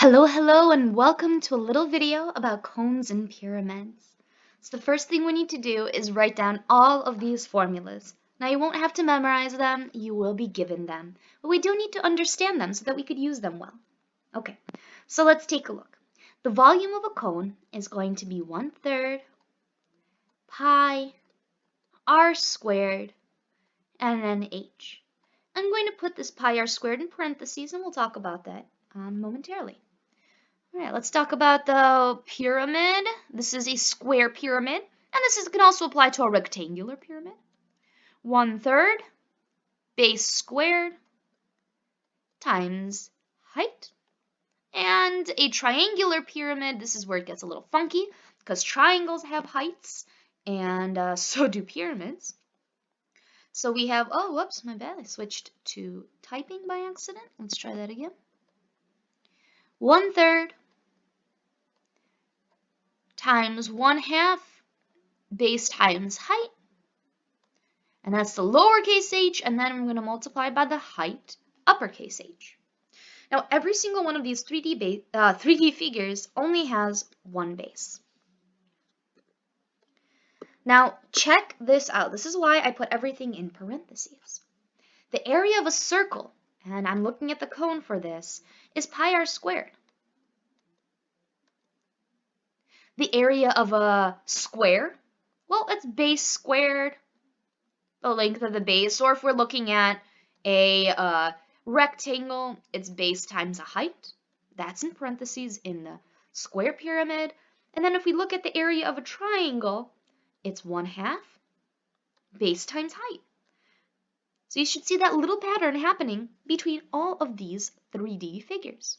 Hello, and welcome to a little video about cones and pyramids. So the first thing we need to do is write down all of these formulas. Now you won't have to memorize them, you will be given them, but we do need to understand them so that we could use them well. Okay, so let's take a look. The volume of a cone is going to be 1/3 pi r squared and then h. I'm going to put this pi r squared in parentheses and we'll talk about that momentarily. All right, let's talk about the pyramid. This is a square pyramid, and this can also apply to a rectangular pyramid. 1/3 base squared times height. And a triangular pyramid, this is where it gets a little funky, because triangles have heights, and so do pyramids. So we have, oh, whoops, my bad, I switched to typing by accident. Let's try that again. 1/3 times 1/2 base times height, and that's the lowercase h, and then I'm going to multiply by the height, uppercase h. Now, every single one of these 3D figures only has one base. Now, check this out. This is why I put everything in parentheses. The area of a circle, and I'm looking at the cone for this, is pi r squared. The area of a square, well, it's base squared, the length of the base, or if we're looking at a rectangle, it's base times a height. That's in parentheses in the square pyramid. And then if we look at the area of a triangle, it's 1/2 base times height. So you should see that little pattern happening between all of these 3D figures.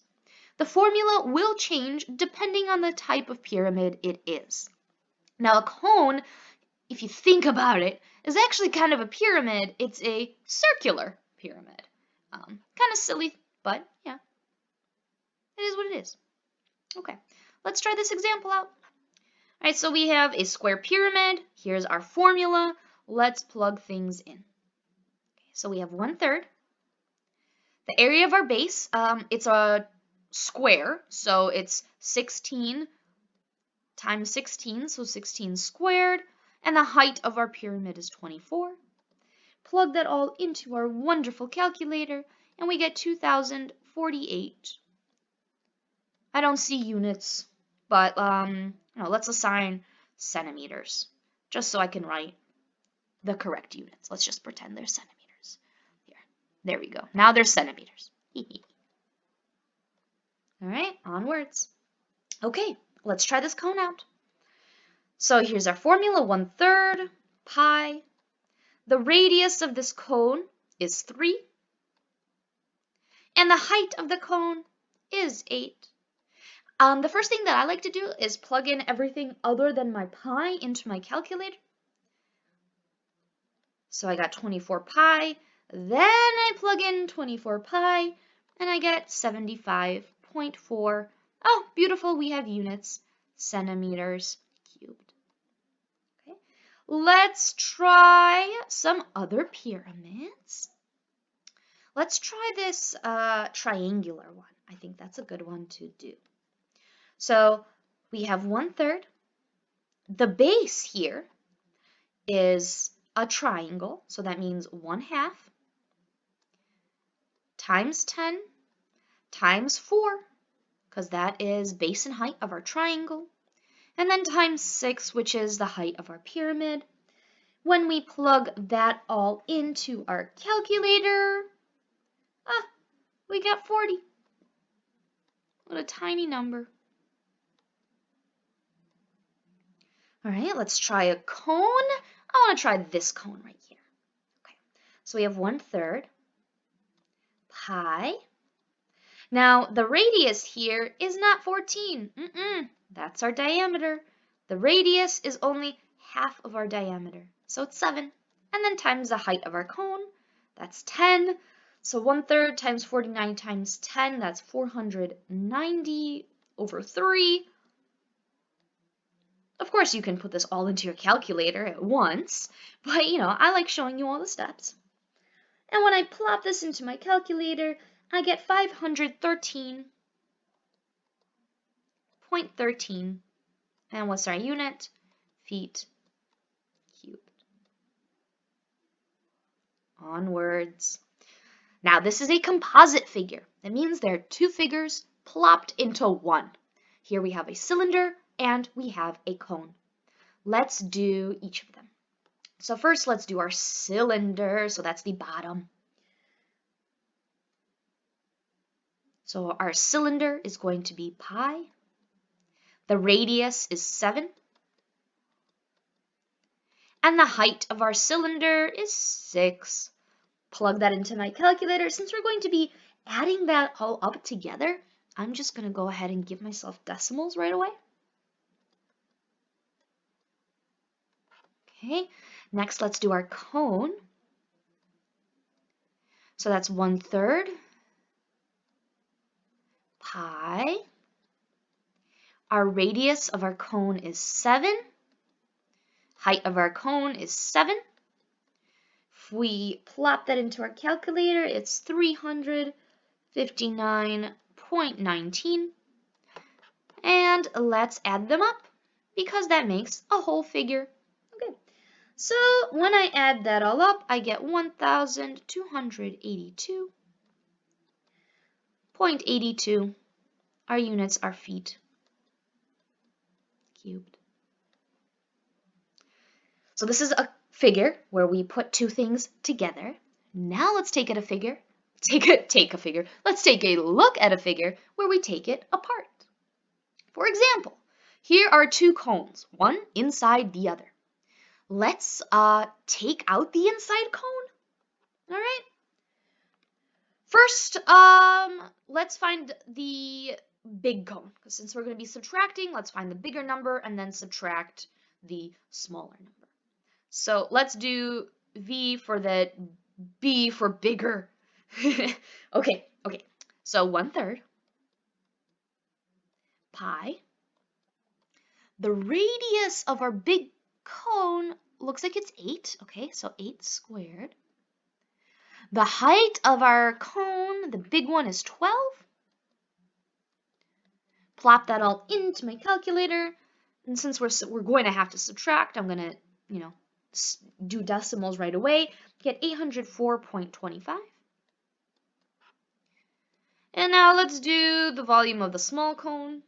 The formula will change depending on the type of pyramid it is. Now, a cone, if you think about it, is actually kind of a pyramid. It's a circular pyramid. Kind of silly, but yeah, it is what it is. Okay, let's try this example out. All right, so we have a square pyramid. Here's our formula. Let's plug things in. Okay, so we have 1/3. The area of our base, it's a square, so it's 16 times 16, so 16 squared, and the height of our pyramid is 24. Plug that all into our wonderful calculator, and we get 2,048. I don't see units, but let's assign centimeters, just so I can write the correct units. Let's just pretend they're centimeters. There we go. Now they're centimeters. All right, onwards. Okay, let's try this cone out. So here's our formula, 1/3 pi. The radius of this cone is 3. And the height of the cone is 8. The first thing that I like to do is plug in everything other than my pi into my calculator. So I got 24 pi. Then I plug in 24 pi, and I get 75.4. Oh, beautiful, we have units, centimeters cubed. Okay, let's try some other pyramids. Let's try this triangular one. I think that's a good one to do. So we have 1/3. The base here is a triangle, so that means 1/2 times 10 times 4, because that is base and height of our triangle, and then times 6, which is the height of our pyramid. When we plug that all into our calculator, we got 40. What a tiny number. All right, let's try a cone. I want to try this cone right here. Okay, so we have 1/3 pi. Now, the radius here is not 14. That's our diameter. The radius is only half of our diameter, so it's 7. And then times the height of our cone, that's 10. So 1/3 times 49 times 10, that's 490 over 3. Of course, you can put this all into your calculator at once, but I like showing you all the steps. And when I plop this into my calculator, I get 513 0.13. And what's our unit? Feet cubed. Onwards. Now this is a composite figure. That means there are two figures plopped into one. Here we have a cylinder and we have a cone. Let's do each of them. So first let's do our cylinder. So that's the bottom. So our cylinder is going to be pi. The radius is 7. And the height of our cylinder is 6. Plug that into my calculator. Since we're going to be adding that all up together, I'm just going to go ahead and give myself decimals right away. Okay, next let's do our cone. So that's 1/3 pi. Our radius of our cone is 7. Height of our cone is 7. If we plop that into our calculator, it's 359.19. And let's add them up because that makes a whole figure. Okay, so when I add that all up, I get 1,282.82. Our units are feet cubed. So this is a figure where we put two things together. Now let's take a look at a figure where we take it apart. For example, here are two cones, one inside the other. Let's take out the inside cone. All right. First, let's find the big cone. Because since we're going to be subtracting, let's find the bigger number and then subtract the smaller number. So let's do V for the B for bigger. Okay. So 1/3 pi. The radius of our big cone looks like it's 8. Okay, so 8 squared. The height of our cone, the big one, is 12. Plop that all into my calculator. And since we're going to have to subtract, I'm going to, do decimals right away. Get 804.25. And now let's do the volume of the small cone.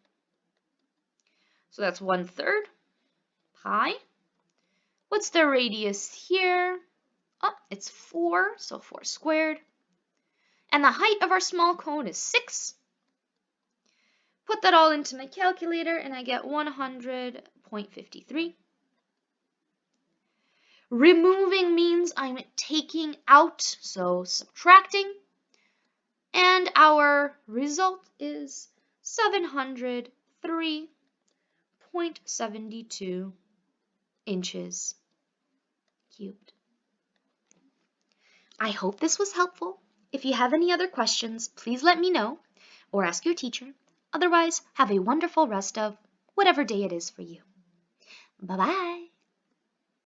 So that's 1/3 pi. What's the radius here? Oh, it's 4, so 4 squared. And the height of our small cone is 6. Put that all into my calculator and I get 100.53. Removing means I'm taking out, so subtracting. And our result is 703.72 inches cubed. I hope this was helpful. If you have any other questions, please let me know or ask your teacher. Otherwise, have a wonderful rest of whatever day it is for you. Bye-bye.